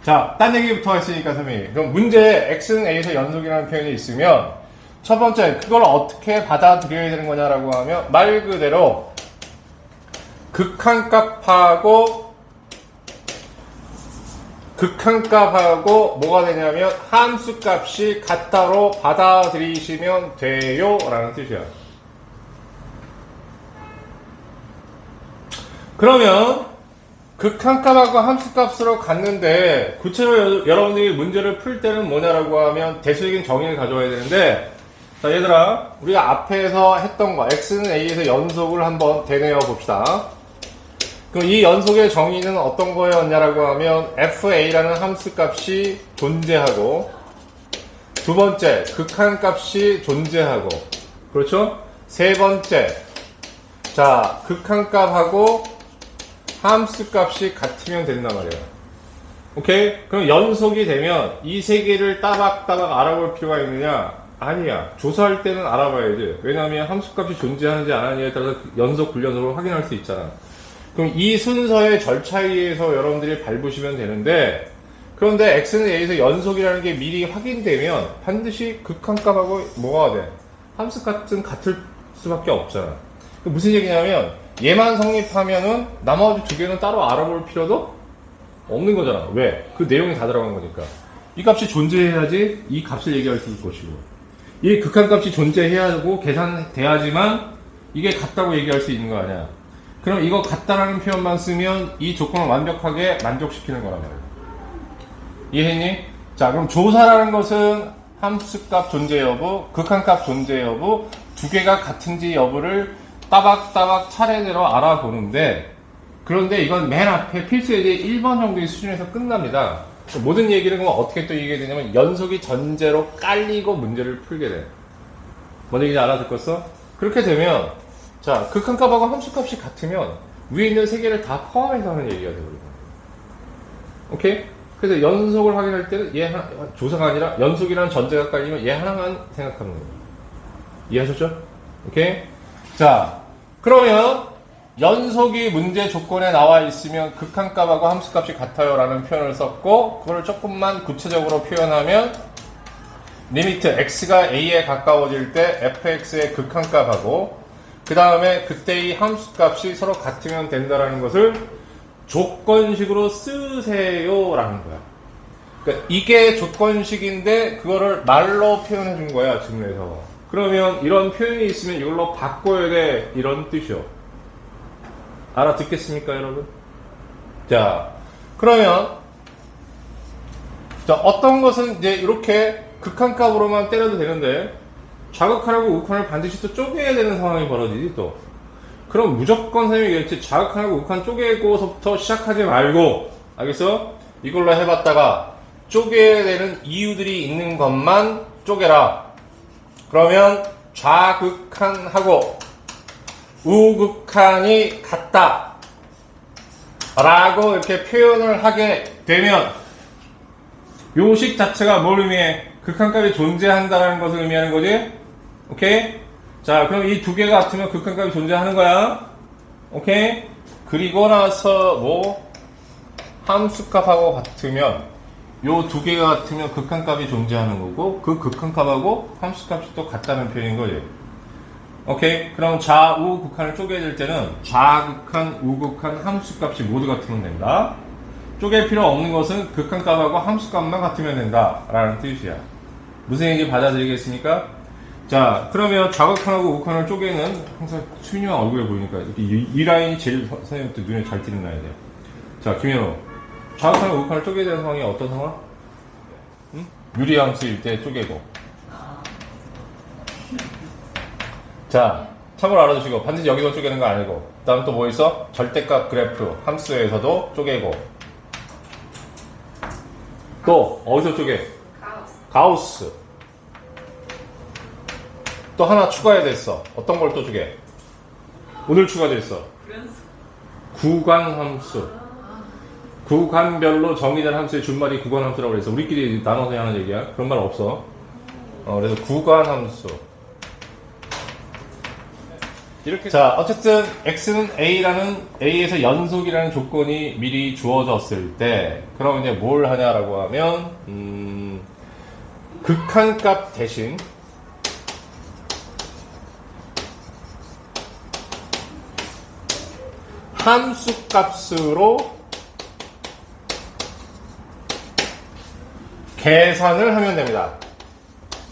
자, 딴 얘기부터 했으니까 선생님. 그럼 문제에 x는 a에서 연속이라는 표현이 있으면 첫 번째, 그걸 어떻게 받아들여야 되는 거냐라고 하면 말 그대로 극한값하고 뭐가 되냐면 함수값이 같다로 받아들이시면 돼요 라는 뜻이야. 그러면 극한값하고 함수값으로 갔는데 구체적으로 여러분들이 문제를 풀 때는 뭐냐라고 하면 대수적인 정의를 가져와야 되는데, 자 얘들아, 우리가 앞에서 했던 거 x는 a에서 연속을 한번 되뇌어 봅시다. 그럼 이 연속의 정의는 어떤 거였냐라고 하면 fa라는 함수값이 존재하고, 두 번째 극한값이 존재하고, 그렇죠? 세 번째, 자 극한값하고 함수값이 같으면 된단 말이에요. 오케이? 그럼 연속이 되면 이 세 개를 따박따박 알아볼 필요가 있느냐? 아니야. 조사할 때는 알아봐야지. 왜냐하면 함수값이 존재하는지 안 하느냐에 따라서 연속, 불연속을 확인할 수 있잖아. 그럼 이 순서의 절차에 의해서 여러분들이 밟으시면 되는데, 그런데 x는 a에서 연속이라는 게 미리 확인되면 반드시 극한값하고 뭐가 돼? 함수값은 같을 수밖에 없잖아. 무슨 얘기냐면 얘만 성립하면은 나머지 두 개는 따로 알아볼 필요도 없는 거잖아. 왜? 그 내용이 다 들어간 거니까. 이 값이 존재해야지 이 값을 얘기할 수 있을 것이고, 이 극한값이 존재해야 하고 계산돼야지만 이게 같다고 얘기할 수 있는 거 아니야. 그럼 이거 같다라는 표현만 쓰면 이 조건을 완벽하게 만족시키는 거란 말이야. 이해했니? 자, 그럼 조사라는 것은 함수값 존재 여부, 극한값 존재 여부 두 개가 같은지 여부를 따박따박 차례대로 알아보는데, 그런데 이건 맨 앞에 필수에 대해 1번 정도의 수준에서 끝납니다. 모든 얘기는 그럼 어떻게 또 이게 되냐면 연속이 전제로 깔리고 문제를 풀게 돼. 뭔 얘기인지 알아듣겠어? 그렇게 되면 자 극한값하고 함수값이 같으면 위에 있는 세 개를 다 포함해서 하는 얘기가 되거든요. 오케이? 그래서 연속을 확인할 때는 얘 하나, 조사가 아니라 연속이라는 전제가 깔리면 얘 하나만 생각하는 거예요. 이해하셨죠? 오케이? 자, 그러면 연속이 문제 조건에 나와 있으면 극한값하고 함수값이 같아요 라는 표현을 썼고, 그걸 조금만 구체적으로 표현하면 리미트 x가 a에 가까워질 때 fx의 극한값하고 그 다음에 그때의 함수값이 서로 같으면 된다라는 것을 조건식으로 쓰세요 라는 거야. 그러니까 이게 조건식인데 그거를 말로 표현해 준 거야 지문에서. 그러면 이런 표현이 있으면 이걸로 바꿔야 돼 이런 뜻이요. 알아듣겠습니까 여러분? 자, 그러면 자, 어떤 것은 이제 이렇게 극한값으로만 때려도 되는데 좌극한하고 우극한을 반드시 또 쪼개야 되는 상황이 벌어지지 또. 그럼 무조건 선생님이 얘기했지, 좌극한하고 우극한 쪼개고서부터 시작하지 말고, 알겠어? 이걸로 해봤다가 쪼개야 되는 이유들이 있는 것만 쪼개라. 그러면 좌극한하고 우극한이 같다 라고 이렇게 표현을 하게 되면 요식 자체가 뭘 의미해? 극한값이 존재한다는 것을 의미하는 거지? 오케이? 자, 그럼 이 두 개가 같으면 극한값이 존재하는 거야. 오케이? 그리고 나서 뭐 함수값하고 같으면 요 두 개가 같으면 극한값이 존재하는 거고, 그 극한값하고 함수값이 또 같다는 표현인 거지. 오케이? 그럼 좌우 극한을 쪼개야 될 때는 좌극한, 우극한, 함수값이 모두 같으면 된다. 쪼갤 필요 없는 것은 극한값하고 함수값만 같으면 된다 라는 뜻이야. 무슨 얘기 받아들이겠습니까? 자, 그러면 좌극한하고 우극한을 쪼개는 항상 수인이만 얼굴에 보이니까 이렇게 이 라인이 제일 선생님한테 눈에 잘 띄는 라인이에요. 자, 김현호, 좌극한하고 우극한을 쪼개야 되는 상황이 어떤 상황? 응? 유리함수일 때 쪼개고. 자, 참고로 알아두시고 반드시 여기서 쪼개는 거 아니고, 그 다음 또 뭐 있어? 절대값 그래프 함수에서도 쪼개고. 또 어디서 쪼개? 가우스. 또 하나 추가해야 됐어. 어떤 걸 또 쪼개? 오늘 추가됐어. 구간함수. 구간별로 정의된 함수의 준말이 구간함수라고 그래서 우리끼리 나눠서 하는 얘기야. 그런 말 없어. 그래서 구간함수. 이렇게. 자, 어쨌든 x는 a에서 연속이라는 조건이 미리 주어졌을 때, 그럼 이제 뭘 하냐라고 하면 극한값 대신 함수값으로 계산을 하면 됩니다.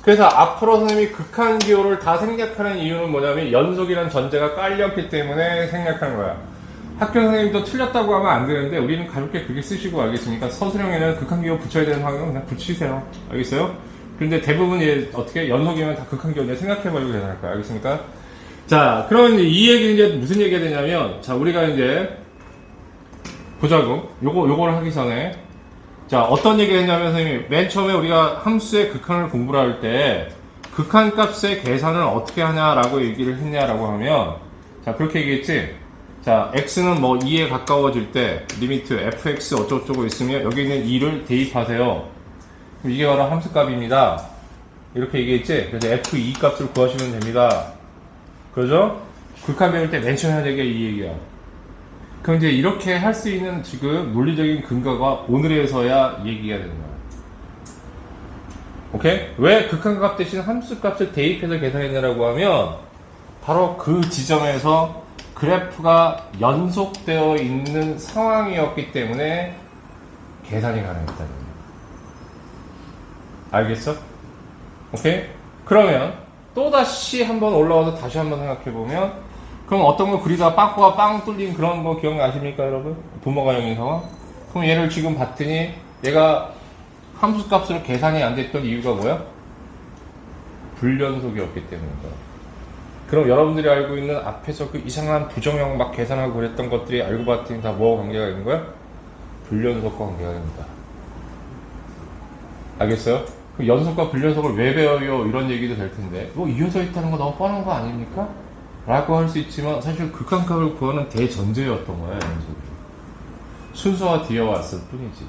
그래서 앞으로 선생님이 극한기호를 다 생략하는 이유는 뭐냐면 연속이라는 전제가 깔렸기 때문에 생략하는 거야. 학교 선생님도 틀렸다고 하면 안 되는데 우리는 가볍게 그렇게 쓰시고, 알겠습니까? 서술형에는 극한기호 붙여야 되는 상황은 그냥 붙이세요. 알겠어요? 근데 대부분 어떻게 연속이면 다 극한기호인데 생각해버리고 계산할 거야. 알겠습니까? 자, 그러면 이 얘기는 이제 무슨 얘기가 되냐면, 자, 우리가 이제 보자고. 요거를 하기 전에, 자, 어떤 얘기를 했냐면, 선생님이 맨 처음에 우리가 함수의 극한을 공부를 할 때 극한값의 계산을 어떻게 하냐라고 얘기를 했냐라고 하면, 자, 그렇게 얘기했지. 자, x는 뭐 2에 가까워질 때 리미트 fx 어쩌고저쩌고 있으면 여기 있는 2를 대입하세요. 그럼 이게 바로 함수값입니다. 이렇게 얘기했지. 그래서 f2 값을 구하시면 됩니다. 그러죠? 극한 배울 때 맨 처음에 하는 얘기가 이 얘기야. 그럼 이제 이렇게 할 수 있는 지금 논리적인 근거가 오늘에서야 얘기가 되는 거야. 오케이? 왜 극한값 대신 함수값을 대입해서 계산했냐라고 하면 바로 그 지점에서 그래프가 연속되어 있는 상황이었기 때문에 계산이 가능했다는 거야. 알겠어? 오케이? 그러면 또다시 한번 올라와서 다시 한번 생각해보면, 그럼 어떤 거 그리다가 빵꾸가 빵 뚫린 그런 거 기억나십니까, 여러분? 부모가 형인 상황? 그럼 얘를 지금 봤더니 얘가 함수값으로 계산이 안 됐던 이유가 뭐야? 불연속이었기 때문인 거야. 그럼 여러분들이 알고 있는 앞에서 그 이상한 부정형 막 계산하고 그랬던 것들이 알고 봤더니 다 뭐와 관계가 있는 거야? 불연속과 관계가 됩니다. 알겠어요? 그 연속과 불연속을 왜 배워요? 이런 얘기도 될 텐데, 뭐 이어져 있다는 거 너무 뻔한 거 아닙니까? 라고 할 수 있지만 사실 극한값을 구하는 대전제였던 거야, 연속이. 순서가 뒤어왔을 뿐이지.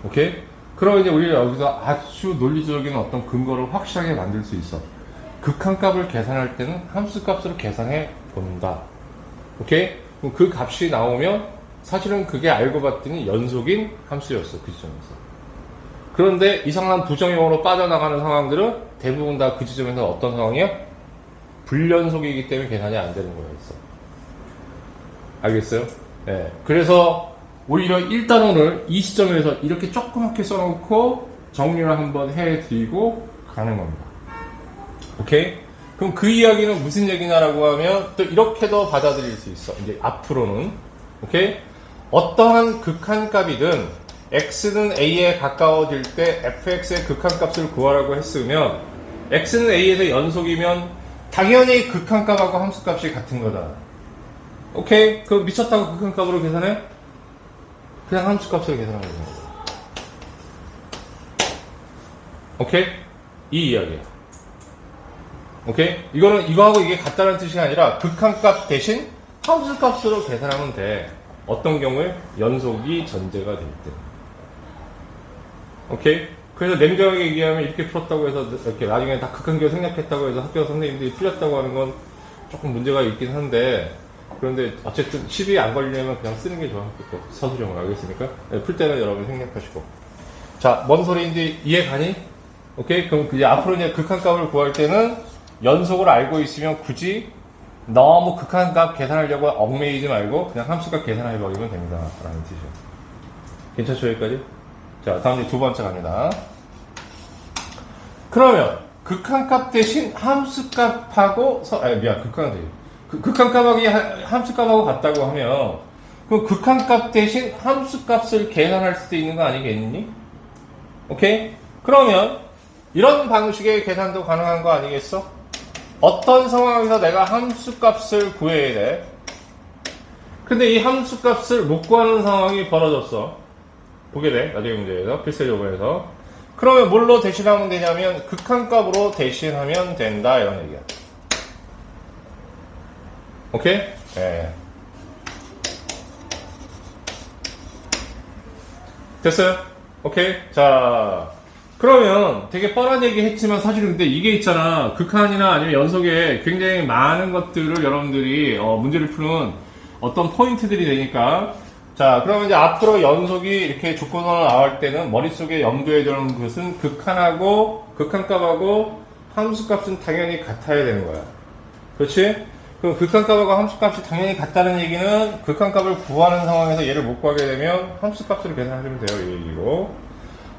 오케이? 그럼 이제 우리가 여기서 아주 논리적인 어떤 근거를 확실하게 만들 수 있어. 극한값을 계산할 때는 함수값으로 계산해 본다. 오케이? 그럼 그 값이 나오면 사실은 그게 알고 봤더니 연속인 함수였어, 그 지점에서. 그런데 이상한 부정형으로 빠져나가는 상황들은 대부분 다 그 지점에서 어떤 상황이야? 불연속이기 때문에 계산이 안 되는 거였어. 알겠어요? 네. 그래서 오히려 1단원을 이 시점에서 이렇게 조그맣게 써놓고 정리를 한번 해드리고 가는 겁니다. 오케이? 그럼 그 이야기는 무슨 얘기냐라고 하면 또 이렇게도 받아들일 수 있어. 이제 앞으로는. 오케이? 어떠한 극한값이든 x는 a에 가까워질 때 fx의 극한값을 구하라고 했으면 x는 a에서 연속이면 당연히 극한값하고 함수값이 같은 거다. 오케이? 그럼 미쳤다고 극한값으로 계산해? 그냥 함수값으로 계산하면 되는 거야. 오케이? 이 이야기야. 오케이? 이거하고 이게 같다는 뜻이 아니라 극한값 대신 함수값으로 계산하면 돼. 어떤 경우에? 연속이 전제가 될 때. 오케이? 그래서 냉정하게 얘기하면 이렇게 풀었다고 해서 이렇게 나중에 다 극한기호 생략했다고 해서 학교 선생님들이 풀렸다고 하는 건 조금 문제가 있긴 한데, 그런데 어쨌든 시비에 안 걸리려면 그냥 쓰는 게 좋아. 서술형을. 알겠습니까? 네, 풀 때는 여러분 생략하시고. 자, 뭔 소리인지 이해 가니? 오케이? 그럼 이제 앞으로 이제 극한값을 구할 때는 연속을 알고 있으면 굳이 너무 극한값 계산하려고 얽매이지 말고 그냥 함수값 계산해버리면 됩니다. 라는 뜻이에요. 괜찮죠, 여기까지? 자, 다음 이제 두 번째 갑니다. 그러면 극한값 대신 함수값하고 극한값 대신 극한값하고 함수값하고 같다고 하면 그럼 극한값 대신 함수값을 계산할 수도 있는 거 아니겠니? 오케이? 그러면 이런 방식의 계산도 가능한 거 아니겠어? 어떤 상황에서 내가 함수값을 구해야 돼? 근데 이 함수값을 못 구하는 상황이 벌어졌어. 보게 돼. 나중에 문제에서. 필수 요구에서. 그러면 뭘로 대신하면 되냐면 극한값으로 대신하면 된다. 이런 얘기야. 오케이? 네. 됐어요? 오케이? 자, 그러면 되게 뻔한 얘기 했지만 사실은 근데 이게 있잖아. 극한이나 아니면 연속에 굉장히 많은 것들을 여러분들이 문제를 푸는 어떤 포인트들이 되니까. 자, 그러면 이제 앞으로 연속이 이렇게 조건으로 나올 때는 머릿속에 염두에 두는 것은 극한값하고 함수값은 당연히 같아야 되는 거야. 그렇지? 그럼 극한값하고 함수값이 당연히 같다는 얘기는 극한값을 구하는 상황에서 얘를 못 구하게 되면 함수값으로 계산하시면 돼요. 이 얘기고.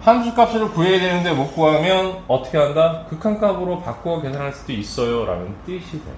함수값을 구해야 되는데 못 구하면 어떻게 한다? 극한값으로 바꾸어 계산할 수도 있어요. 라는 뜻이 돼.